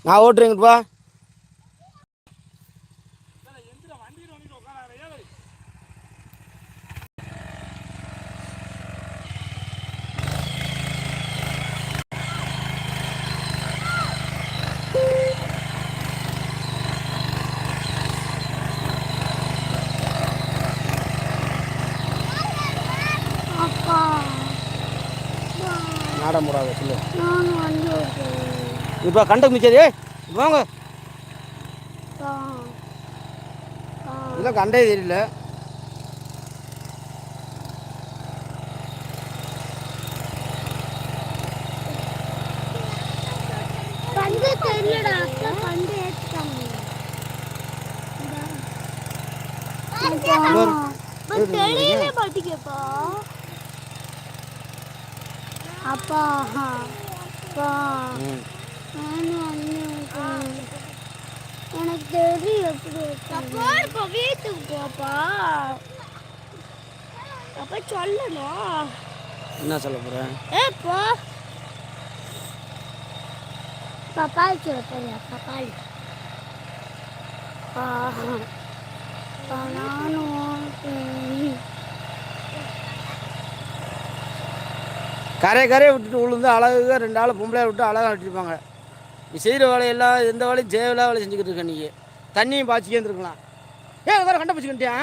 நான் ஓட்டுறேங்கப்பா. நாட முடியாது சொல்லு. இப்போ கண்டக்கு மிச்சது வாங்க. இதெல்லாம் கண்டே தெரியல. அப்பா எனக்கு தெரியும் எப்படி வீட்டுக்கு போப்பா. அப்ப சொல்லணும். என்ன சொல்ல போறேன்? போ பப்பாளி சொல்ல போறியா? பப்பாளி நானும் கரையை விட்டுட்டு உளுந்து அழகாக 2 ஆள் பொம்பளையை விட்டு அழகாக விட்டுருப்பாங்க. நீ செய்கிற வேலையெல்லாம் எந்த வேலையும் வேலை செஞ்சுக்கிட்டு இருக்க. நீங்கள் தண்ணியும் பாய்ச்சிக்கே இருந்துருக்கலாம். வேறு கண்டை பிடிச்சிக்கிட்டியா?